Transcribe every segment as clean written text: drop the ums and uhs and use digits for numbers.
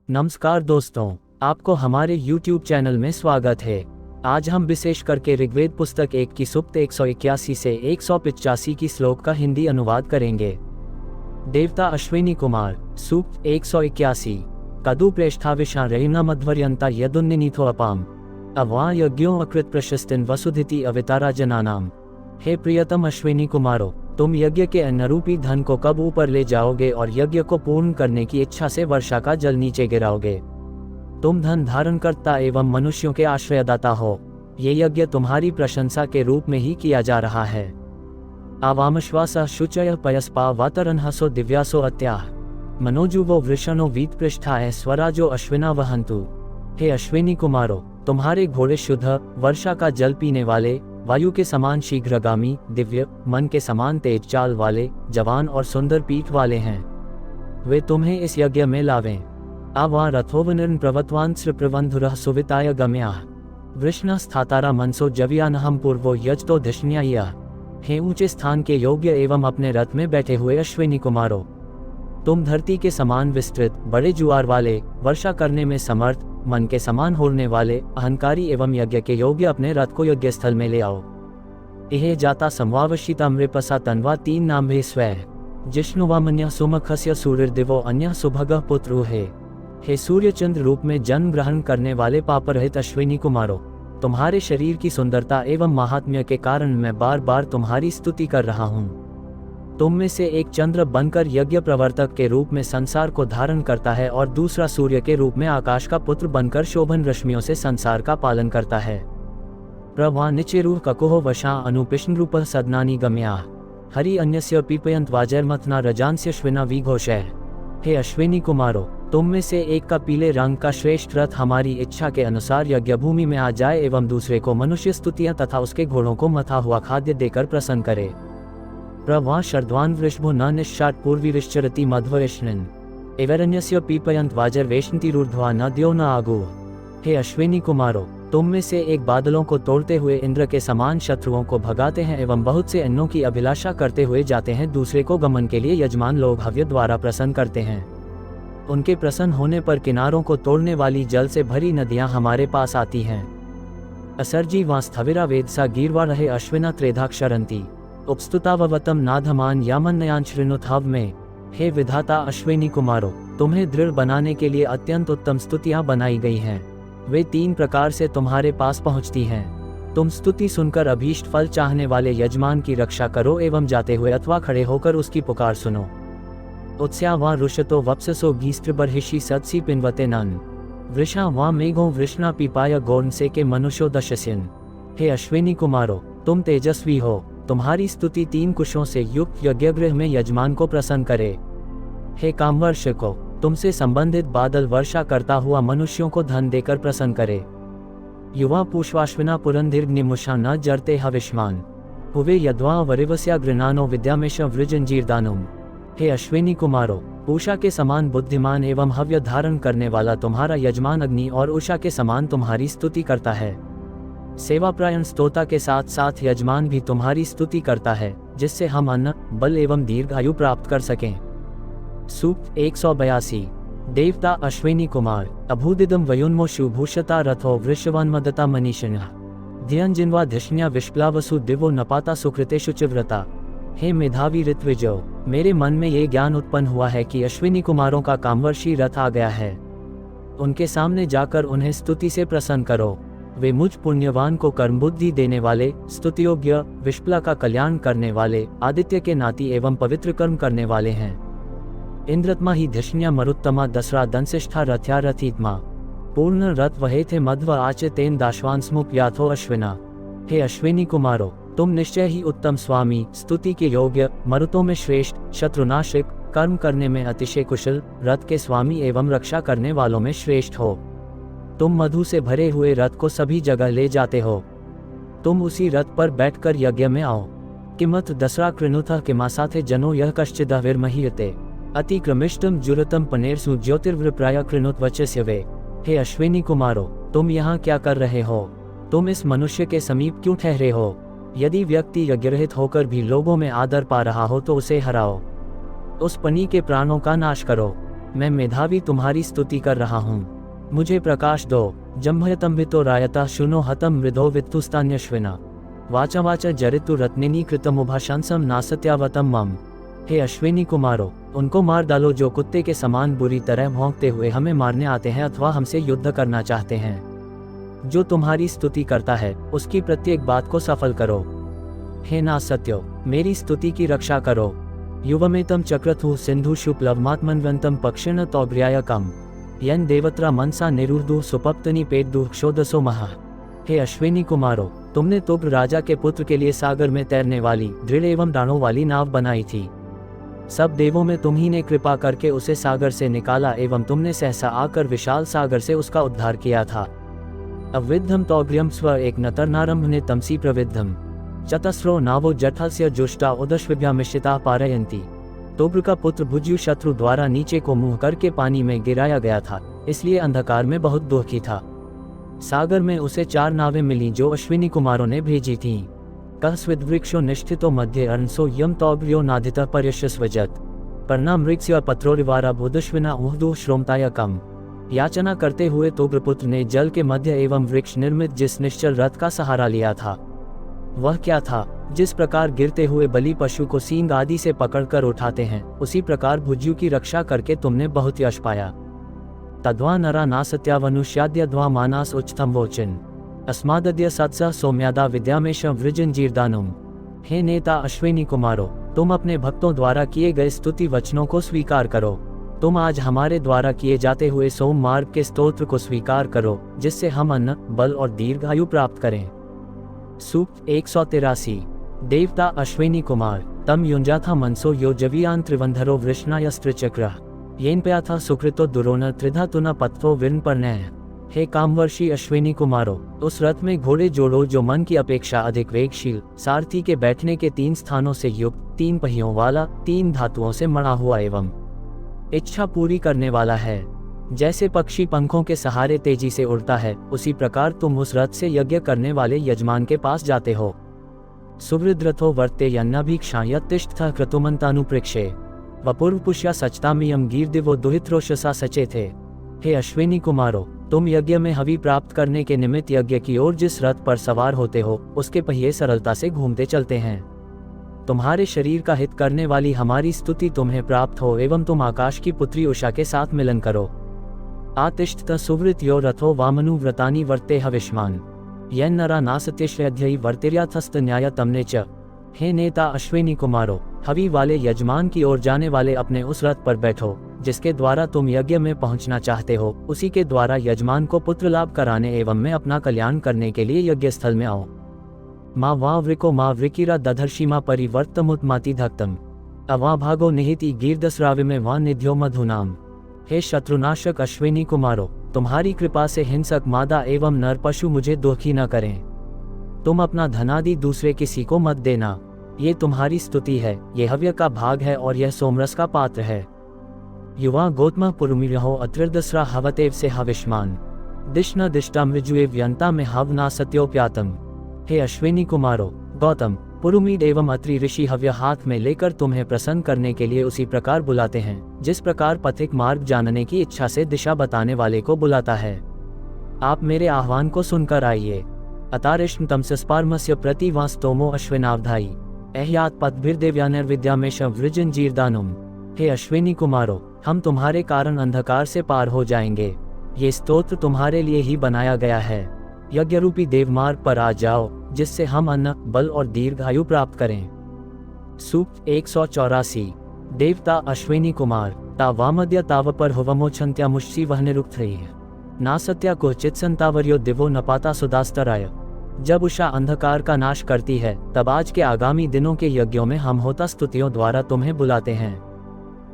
नमस्कार दोस्तों, आपको हमारे YouTube चैनल में स्वागत है। आज हम विशेष करके ऋग्वेद पुस्तक 1 की सूक्त 181 से 185 की श्लोक का हिंदी अनुवाद करेंगे। देवता अश्विनी कुमार, सूक्त 181। कदु प्रेष्ठाविषा रैना मध्वर्यंता यदुन्निनीथो अपाम अवा यज्ञों अकृत प्रशस्तिन वसुधिति अवितारा जनानाम। हे प्रियतम अश्विनी कुमारों, तुम यज्ञ के अन्नरूपी धन को कब ऊपर ले जाओगे और यज्ञ को पूर्ण करने की इच्छा से वर्षा का जल नीचे गिराओगे। तुम धन धारण करता एवं मनुष्यों के आश्रयदाता हो। ये यज्ञ तुम्हारी प्रशंसा के रूप में ही किया जा रहा है। आवामश्वास शुचय पयस्पा वातरन हसो दिव्यासो अत्याह मनोजुवो वृषणो वीत पृष्ठा स्वराजो अश्विना वहंतु। हे अश्विनी कुमारों, तुम्हारे घोड़े शुद्ध, वर्षा का जल पीने वाले, वायु के समान शीघ्रगामी, दिव्य, मन के समान तेज चाल वाले, जवान और सुंदर पीठ वाले हैं। वे तुम्हें इस यज्ञ में लावें। आवा रथोवनर्न प्रवत्वान प्रबंधुरः सुविताय गम्या वृष्ण स्थातारा मनसो जव्यानहम पूर्वो यजतो धिष्ण्याया। हे ऊंचे स्थान के योग्य एवं अपने रथ में बैठे हुए अश्विनी कुमारों, तुम धरती के समान विस्तृत, बड़े जुआर वाले, वर्षा करने में समर्थ, मन के समान होने वाले, अहंकारी एवं यज्ञ के योग्य अपने रथ को यज्ञ स्थल में ले आओ। इहे जाता संवावशिता मृपसा तन्वा तीन नाम भे स्वै जिष्णुवामन्य सुमखस्य सूर्यदिवो अन्य सुभग पुत्रु है। हे सूर्य चंद्र रूप में जन्म ग्रहण करने वाले पापरहित अश्विनी कुमारों, तुम्हारे शरीर की सुंदरता एवं महात्म्य के कारण मैं बार बार तुम्हारी स्तुति कर रहा हूँ। तुम में से एक चंद्र बनकर यज्ञ प्रवर्तक के रूप में संसार को धारण करता है और दूसरा सूर्य के रूप में आकाश का पुत्र बनकर शोभन रश्मियों से संसार का पालन करता है। प्रभा निचेरु ककुहो वशा अनुपिष्ण रूप सदनानी गम्या हरि अन्यस्य पीपयंत वाजरमथना रजांस्य श्विना विघोषय। हे अश्विनी कुमारों, तुम में से एक का पीले रंग का श्रेष्ठ रथ हमारी इच्छा के अनुसार यज्ञ भूमि में आ जाए एवं दूसरे को मनुष्य स्तुतियां तथा उसके घोड़ों को मथा हुआ खाद्य देकर प्रसन्न करे। प्रभा शर्द्वान वृषभो न निश्चाट पूर्वीरिश्चरति मध्वरिष्णन एवरन्यस्य पीपयंत वाजर वेशंतिरूर्ध्वा न द्यो न आगु। हे अश्विनी कुमारों, तुम में से एक बादलों को तोड़ते हुए इंद्र के समान शत्रुओं को भगाते हैं एवं बहुत से अन्नों की अभिलाषा करते हुए जाते हैं। दूसरे को गमन के लिए यजमान लोग हव्य द्वारा प्रसन्न करते हैं। उनके प्रसन्न होने पर किनारों को तोड़ने वाली जल से भरी नदियां हमारे पास आती हैं। असर्जी वां स्थविरा वेदसा गीरवा रहे अश्विना त्रेधाक्षरंती उपस्तुतावतम नाधमान यामन्नयान श्रृणुथाव में। हे विधाता अश्विनी कुमारों, तुम्हें दृढ़ बनाने के लिए अत्यंत उत्तम स्तुतियां बनाई गई हैं। वे 3 प्रकार से तुम्हारे पास पहुंचती हैं। तुम स्तुति सुनकर अभीष्ट फल चाहने वाले यजमान की रक्षा करो एवं जाते हुए अथवा खड़े होकर उसकी पुकार सुनो। उत्स्या वा रुषतो वप्ससो गीस्त्रिबर्हिषि सदसी पिन्वते नन वृषा वा मेघो वृष्णा पिपाय गौर्ण से के मनुष्यो दशस्यन। हे अश्विनी कुमारों, तुम तेजस्वी हो। तुम्हारी स्तुति 3 कुशों से युक्त यज्ञगृह में यजमान को प्रसन्न करे। हे कामवर्षको, तुमसे संबंधित बादल वर्षा करता हुआ मनुष्यों को धन देकर प्रसन्न करे। युवा पुष्वाश्विना पुरंधिर्निमुषा न जरते हविष्मान हुवे यद्वा वरिवस्या गृणानो विद्यामेश वृजंजीरदानुम। हे अश्विनी कुमारों, उषा के समान बुद्धिमान एवं हव्य धारण करने वाला तुम्हारा यजमान अग्नि और उषा के समान तुम्हारी स्तुति करता है। सेवाप्रायण स्तोता के साथ साथ यजमान भी तुम्हारी स्तुति करता है, जिससे हम अन्न, बल एवं दीर्घायु प्राप्त कर सकें। सूक्त 182। देवता अश्विनी कुमार, अभूदिदम वयुन्मोषु भूषता रथो वृषवान्मदता मनीषिणः ध्यन जिन्वा धिष्ण्या विष्प्लावसु दिवो नपाता सुकृतेषु चिव्रता। हे मेधावी ऋत्विजो, मेरे मन में ये ज्ञान उत्पन्न हुआ है कि अश्विनी कुमारों का कामवर्षी रथ आ गया है। उनके सामने जाकर उन्हें स्तुति से प्रसन्न करो। वे मुझ पुण्यवान को कर्मबुद्धि देने वाले, स्तुतियोग्य, विष्प्ला का कल्याण करने वाले, आदित्य के नाती एवं पवित्र कर्म करने वाले हैं। इंद्रत्मा ही धिष्ण्या मरुत्तमा दसरा दंसिष्ठा रथ्या रथीत्मा पूर्ण रथ वहे थे मध्व आचे तेन दाशवान स्मुप याथो अश्विना। हे अश्विनी कुमारों, तुम निश्चय ही उत्तम स्वामी, स्तुति के योग्य, मरुतों में श्रेष्ठ, शत्रुनाशक, कर्म करने में अतिशय कुशल, रथ के स्वामी एवं रक्षा करने वालों में श्रेष्ठ हो। तुम मधु से भरे हुए रथ को सभी जगह ले जाते हो। तुम उसी रथ पर बैठकर यज्ञ में आओ। किमथ दसरा कृणुथ किमासाथे जनो यह कश्चिदविर्महीयते अतिक्रमिष्टम जुरतम पनेरसु ज्योतिर्वृप्राय कृणुत वचस्य वे। हे अश्विनी कुमारों, तुम यहाँ क्या कर रहे हो? तुम इस मनुष्य के समीप क्यों ठहरे हो? यदि व्यक्ति यज्ञरहित होकर भी लोगों में आदर पा रहा हो तो उसे हराओ। उस पनी के प्राणों का नाश करो। मैं मेधावी तुम्हारी स्तुति कर रहा हूँ। मुझे प्रकाश दो। जम्भयतंभितो रायता शुनो हतम मृदो वित्तुस्तान्यश्विना वाचा वाचा जरितु रत्निनी कृतमुभाशांसम नासत्यावतम मम। हे अश्विनी कुमारों, उनको मार डालो जो कुत्ते के समान बुरी तरह भौंकते हुए हमें मारने आते हैं अथवा हमसे युद्ध करना चाहते हैं। जो तुम्हारी स्तुति करता है उसकी प्रत्येक बात को सफल करो। हे नासत्यो, मेरी स्तुति की रक्षा करो। युवमेतम चक्रथु सिंधु शुप्लवमात्मन्वंतम पक्षिण तौभ्र्यायकम यन देवत्रा मनसा निरुर्दु सुपप्तनी पेटदु क्षोदसो महा। हे अश्विनी कुमारों, तुमने तुब्र राजा के पुत्र के लिए सागर में तैरने वाली दृढ़ एवं डाणों वाली नाव बनाई थी। सब देवों में तुम ही ने कृपा करके उसे सागर से निकाला एवं तुमने सहसा आकर विशाल सागर से उसका उद्धार किया था। अविद्धम तौग्र्यम स्व एक नतरनारंभ ने तमसी प्रविद्धम चतस्रो नावो जठस्य जुष्टा उदश्विभ्यामिश्रिता पारयंती। तुब्र का पुत्र भुज्यु शत्रु द्वारा नीचे को मुंह करके पानी में गिराया गया था, इसलिए अंधकार में बहुत दुखी था। सागर में उसे 4 नावें मिली जो अश्विनी कुमारों ने भेजी थीं। कह स्विद्वृक्षो निष्ठितो मध्य अर्नसो यम तौग्र्यो नाधितः पर्यश्वजत पर्णामृक्ष्य पत्रोरिवारा बुदश्विना उहदु श्रोमतायकम। याचना करते हुए तुब्र पुत्र ने जल के मध्य एवं वृक्ष निर्मित जिस निश्चल रथ का सहारा लिया था। वह क्या था? जिस प्रकार गिरते हुए बलि पशु को सींग आदि से पकड़कर उठाते हैं, उसी प्रकार भुज्यु की रक्षा करके तुमने बहुत यश पाया। तद्वा नरा नासत्यावनुष्याद्यद्वा मानास उच्चतम वोचिन अस्मादद्य सत्स सौम्यादा विद्यामेश वृजन जीर्दानुम। हे नेता अश्विनी कुमारों, तुम अपने भक्तों द्वारा किए गए स्तुति वचनों को स्वीकार करो। तुम आज हमारे द्वारा किए जाते हुए सोम मार्ग के स्तोत्र को स्वीकार करो, जिससे हम अन्न, बल और दीर्घायु प्राप्त करें। सूक्त 183। देवता अश्विनी कुमार तम युंजाथा मनसो यो जवियान त्रिवंधरो वृष्णायस्त्रचक्र येन प्याथा सुकृतो दुरोन त्रिधा तुना पत्थो विर्ण पर्णय। हे कामवर्षी अश्विनी कुमारों, उस रथ में घोड़े जोड़ो जो मन की अपेक्षा अधिक वेगशील, सारथी के बैठने के 3 स्थानों से युक्त, 3 पहियों वाला, 3 धातुओं से मढ़ा हुआ एवं इच्छा पूरी करने वाला है। जैसे पक्षी पंखों के सहारे तेजी से उड़ता है, उसी प्रकार तुम उस रथ से यज्ञ करने वाले यजमान के पास जाते हो। सुवृद्रथो वर्ते यन्नाभिक्षा यत्तिष्ठः क्रतुमन्तानुप्रेक्षे वपूर्वपुष्या सचतामियम गीर्दिवो दुहित्रोषसा सचे थे। हे अश्विनी कुमारों, तुम यज्ञ में हवि प्राप्त करने के निमित्त यज्ञ की ओर जिस रथ पर सवार होते हो, उसके पहिए सरलता से घूमते चलते हैं। तुम्हारे शरीर का हित करने वाली हमारी स्तुति तुम्हें प्राप्त हो एवं तुम आकाश की पुत्री उषा के साथ मिलन करो। आतिष्ठत सुवृत यो रथो वामनु व्रतानि वर्ते हविष्मान यन नरा नासत्यश्रद्धयि वर्तिर्याथस्त न्याय तमने च। हे नेता अश्विनी कुमारों, हवि वाले यजमान की ओर जाने वाले अपने उस रथ पर बैठो जिसके द्वारा तुम यज्ञ में पहुंचना चाहते हो। उसी के द्वारा यजमान को पुत्र लाभ कराने एवं में अपना कल्याण करने के लिए यज्ञ स्थल में आओ। माँ वाँ वृको माँ वृकिरा दधर्षिमा परिवर्तमुत्माति धक्तम अवा भागो निहिति गीर्दस्रावि में वाँ निध्यो मधुनाम। हे शत्रुनाशक अश्विनी कुमारों, तुम्हारी कृपा से हिंसक मादा एवं नर पशु मुझे दुखी न करें। तुम अपना धनादि दूसरे किसी को मत देना। ये तुम्हारी स्तुति है, ये हव्य का भाग है और यह सोमरस का पात्र है। युवा गौतम पुरुमिरहो अत्रिर्दस्रा हवतेव से हविष्मान दिष्ण दिष्टा मृजुए व्यंता में हवना सत्योप्यातम। हे अश्विनी कुमारों, गौतम, पुरुमीड एवं अत्रि ऋषि हव्य हाथ में लेकर तुम्हें प्रसन्न करने के लिए उसी प्रकार बुलाते हैं जिस प्रकार पथिक मार्ग जानने की इच्छा से दिशा बताने वाले को बुलाता है। आप मेरे आह्वान को सुनकर आइए। अतारिष्म तमसस्पार्मस्य प्रतिवास्तोमो अश्विनावधाई एह्यात पद्भिर्देव्यानिर्विद्यामेश वृजन जीर्दानुम। हे अश्विनी कुमारों, हम तुम्हारे कारण अंधकार से पार हो जाएंगे। ये स्तोत्र तुम्हारे लिए ही बनाया गया है। यज्ञ रूपी देवमार्ग पर आ जाओ जिससे हम अन्न, बल और दीर्घायु प्राप्त करें। सूक्त 184। देवता अश्विनी कुमार ता वामद्य ताव पर हुवमोछन्त्या मुष्टि वह निरुक्थ्री नासत्या को चित्संतावर्यो दिवो नपाता सुदास्तराय। जब उषा अंधकार का नाश करती है, तब आज के आगामी दिनों के यज्ञों में हम होता स्तुतियों द्वारा तुम्हें बुलाते हैं।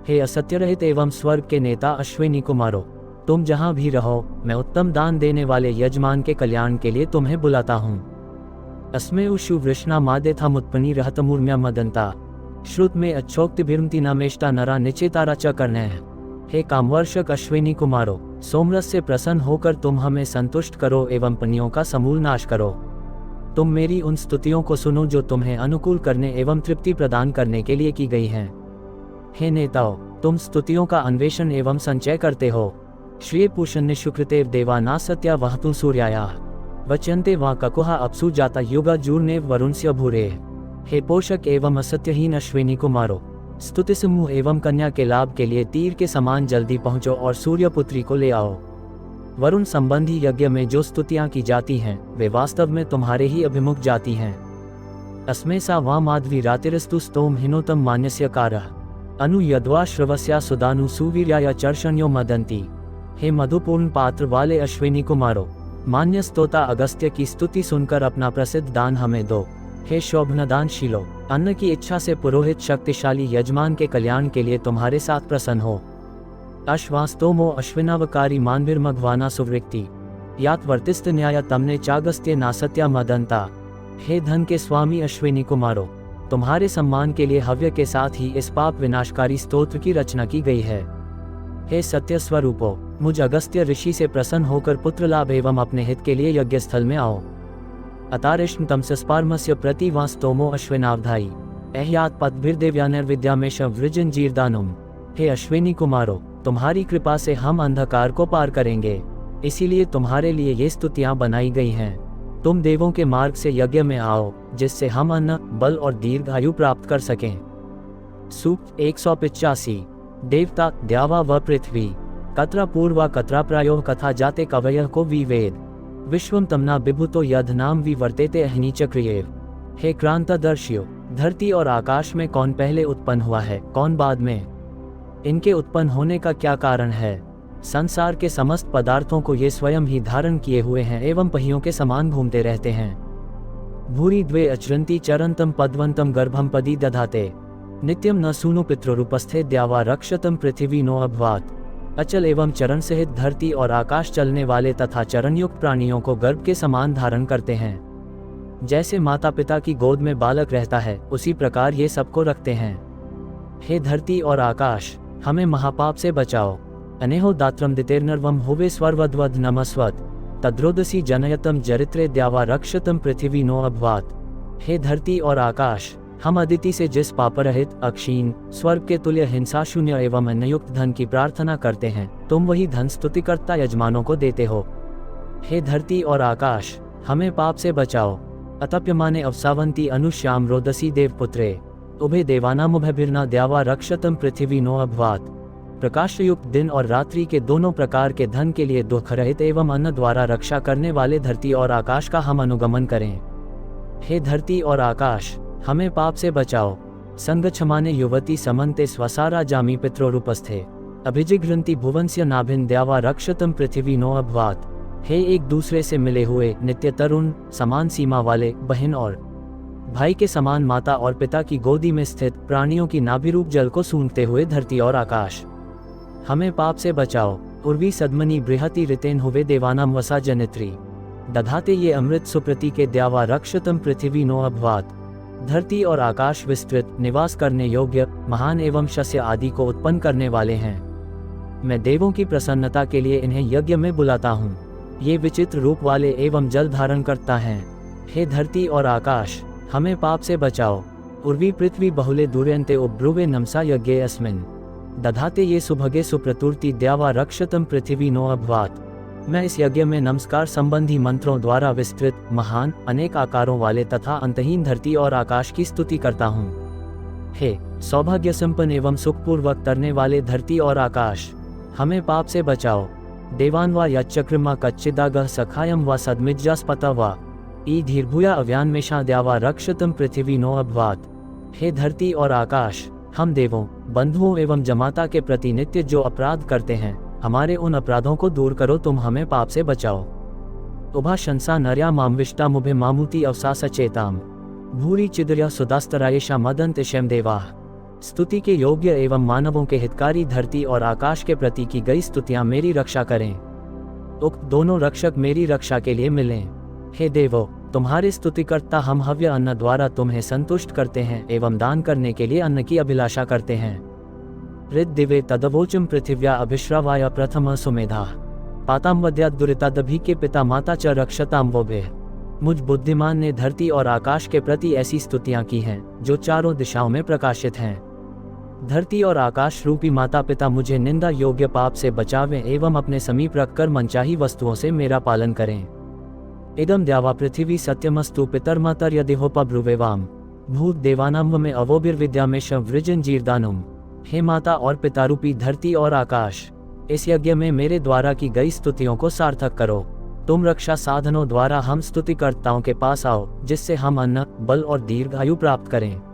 हे असत्यरहित एवं स्वर्ग के नेता अश्विनी कुमारों, तुम जहाँ भी रहो, मैं उत्तम दान देने वाले यजमान के कल्याण के लिए तुम्हें बुलाता हूँ। अस्मे उषु वृष्णा मादेथा मुत्पन्नी रहतमूर्म्या मदंता श्रुत में अच्छोक्तिभिर्मति नमेष्टा नरा निचेतारा च करने। हे कामवर्षक अश्विनी कुमारों, सोमरस से प्रसन्न होकर तुम हमें संतुष्ट करो एवं पनियों का समूल नाश करो। तुम मेरी उन स्तुतियों को सुनो जो तुम्हें अनुकूल करने एवं तृप्ति प्रदान करने के लिए की गई हैं। हे नेताओं, तुम स्तुतियों का अन्वेषण एवं संचय करते हो। श्रिय पूषण्य शुक्रतेव देवा ना सत्या वहतु सूर्याया वच्यन्ते वा ककुहा अपसु जाता युगा जूर्नेव वरुणस्य भूरे। हे पोषक एवं असत्यहीन अश्विनी कुमारो, स्तुति समूह एवं कन्या के लाभ के लिए तीर के समान जल्दी पहुंचो और सूर्य पुत्री को ले आओ। वरुण संबंधी यज्ञ में जो स्तुतियां की जाती हैं वे वास्तव में तुम्हारे ही अभिमुख जाती हैं। अस्मे सा वा माध्वी रातिरस्तु स्तोम हिनोतम मान्यस्य कारः अनु यद्वा श्रवस्या सुदानु सुवीर्याय चर्षण्यो मदंती। हे मधुपूर्ण पात्र वाले अश्विनी कुमारो, मान्य स्तोता अगस्त्य की स्तुति सुनकर अपना प्रसिद्ध दान हमें दो। हे शोभनदान शीलो, अन्न की इच्छा से पुरोहित शक्तिशाली यजमान के कल्याण के लिए तुम्हारे साथ प्रसन्न हो। अश्वास्तोमो अश्विनावकारी मानभिर्मघवाना सुवृत्ति यात वर्तिस्त न्याय तमने चागस्त्य नासत्या मदंता। हे धन के स्वामी अश्विनी कुमारो, तुम्हारे सम्मान के लिए हव्य के साथ ही इस पाप विनाशकारी स्तोत्र की रचना की गई है। हे सत्य स्वरूपो, मुझ अगस्त्य ऋषि से प्रसन्न होकर पुत्र लाभ एवं अपने हित के लिए यज्ञ स्थल में आओ। अतारिष्ण तमसस्पार्मस्य प्रति वास्तोमो अश्विनावधाई एह्यात पद्भिर्देव्यानिर्विद्यामेश वृजन जीर्दानुम। हे अश्विनी कुमारो, तुम्हारी कृपा से हम अंधकार को पार करेंगे, इसीलिए तुम्हारे लिए ये स्तुतियां बनाई गई हैं। तुम देवों के मार्ग से यज्ञ में आओ, जिससे हम अन्न, बल और दीर्घायु प्राप्त कर सकें। सूक्त 185। देवता द्यावा व पृथ्वी कत्रा पूर्वा कत्रा प्रायो कथा जाते कवयः को विवेद विश्वम तमना बिभुतो यद नाम विवर्तेते अहनी चक्रियेव। हे क्रांतदर्शियो, धरती और आकाश में कौन पहले उत्पन्न हुआ है, कौन बाद में? इनके उत्पन्न होने का क्या कारण है? संसार के समस्त पदार्थों को ये स्वयं ही धारण किए हुए हैं एवं पहियों के समान घूमते रहते हैं। भूरि द्वे अचरंती चरंतम पद्वंतम गर्भम पदी दधाते नित्यम न सूनु पितृरूपस्थे द्यावा रक्षतम पृथ्वी नो अभवात। अचल एवं चरण सहित धरती और आकाश चलने वाले तथा चरणयुक्त प्राणियों को गर्भ के समान धारण करते हैं। जैसे माता पिता की गोद में बालक रहता है, उसी प्रकार ये सबको रखते हैं। हे धरती और आकाश, हमें महापाप से बचाओ। अनेहो दात्रम दितेर्नर्वम हुवे स्वरवद्वद नमस्वत तद्रोदसी जनयतम जरित्रे द्यावा रक्षतम पृथ्वी नो अभवात। हे धरती और आकाश, हम अदिति से जिस पापरहित, अक्षीण, स्वर्ग के तुल्य हिंसा शून्य एवं अन्नयुक्त धन की प्रार्थना करते हैं, तुम वही धन स्तुतिकर्ता यजमानों को देते हो। हे धरती और आकाश, हमें पाप से बचाओ। अतप्यमाने अवसावंती अनुश्याम रोदसी देवपुत्रे उभे देवानामुभभिर्ना द्यावा रक्षतम पृथ्वी नो अभवात। प्रकाशयुक्त दिन और रात्रि के दोनों प्रकार के धन के लिए दुख रहित एवं अन्न द्वारा रक्षा करने वाले धरती और आकाश का हम अनुगमन करें। हे धरती और आकाश, हमें पाप से बचाओ। संगच्छमाने युवती समन्ते स्वसारा जामी पित्रोरूपस्थे अभिजिघ्रंती भुवंस्य नाभिन द्यावा रक्षतम पृथ्वी नो अभवात। हे एक दूसरे से मिले हुए, नित्य तरुण, समान सीमा वाले, बहन और भाई के समान माता और पिता की गोदी में स्थित प्राणियों की नाभिरूप जल को सूंघते हुए धरती और आकाश, हमें पाप से बचाओ। उर्वी सदमनी बृहति ऋतेन हुवे देवानाम वसा जनित्री दधाते ये अमृत सुप्रति के द्यावा रक्षतम पृथ्वी नो अभवात। धरती और आकाश विस्तृत, निवास करने योग्य, महान एवं शस्य आदि को उत्पन्न करने वाले हैं। मैं देवों की प्रसन्नता के लिए इन्हें यज्ञ में बुलाता हूँ। ये विचित्र रूप वाले एवं जल धारण करता हैं। हे धरती और आकाश, हमें पाप से बचाओ। उर्वी पृथ्वी बहुले दूर्यन्ते उब्रुवे नमसा यज्ञे अस्मिन् दधाते ये सुभगे सुप्रतुर्ति द्यावा रक्षतम पृथ्वी नो अभवात। मैं इस यज्ञ में नमस्कार संबंधी मंत्रों द्वारा विस्तृत, महान, अनेक आकारों वाले तथा अंतहीन धरती और आकाश की स्तुति करता हूँ। हे सौभाग्य संपन्न एवं सुखपूर्वक तरने वाले धरती और आकाश, हमें पाप से बचाओ। देवान वा यच्चक्रमा कच्चिदागः सखायम वा सद्मिज्जास्पता वा ई धीर्भूया अव्यान्मेषा द्यावा रक्षतम पृथ्वी नो अभवात। हे धरती और आकाश, हम देवों, बंधुओं एवं जमाता के प्रति नित्य जो अपराध करते हैं, हमारे उन अपराधों को दूर करो, तुम हमें पाप से बचाओ। उभा शंसा नर्या मामविष्टा मुभे मामुति अवसा सचेताम भूरी चिदर्या सुदास्तरायेशा मदंत शम देवाः। स्तुति के योग्य एवं मानवों के हितकारी धरती और आकाश के प्रति की गई स्तुतियां मेरी रक्षा करें। उक्त दोनों रक्षक मेरी रक्षा के लिए मिलें। हे देवो, तुम्हारे स्तुतिकर्ता हम हव्य अन्न द्वारा तुम्हें संतुष्ट करते हैं एवं दान करने के लिए अन्न की अभिलाषा करते हैं। ऋद्दिवे तदवोचम पृथिव्या अभिश्रावाय प्रथम सुमेधा पाताम वद्या दुरितादभि के पिता माता च रक्षताम वोभे। मुझ बुद्धिमान ने धरती और आकाश के प्रति ऐसी स्तुतियां की हैं जो चारों दिशाओं में प्रकाशित हैं। धरती और आकाश रूपी माता पिता मुझे निंदा योग्य पाप से बचावें एवं अपने समीप रखकर मनचाही वस्तुओं से मेरा पालन करें। इदम द्यावा पृथ्वी सत्यमस्तु पितरमातर यदिहोपब्रुवेवाम भूत देवानाम में अवोभिर्विद्या में शवृजन जीर्दानुम। हे माता और पितारूपी धरती और आकाश, इस यज्ञ में मेरे द्वारा की गई स्तुतियों को सार्थक करो। तुम रक्षा साधनों द्वारा हम स्तुतिकर्ताओं के पास आओ, जिससे हम अन्न, बल और दीर्घायु प्राप्त करें।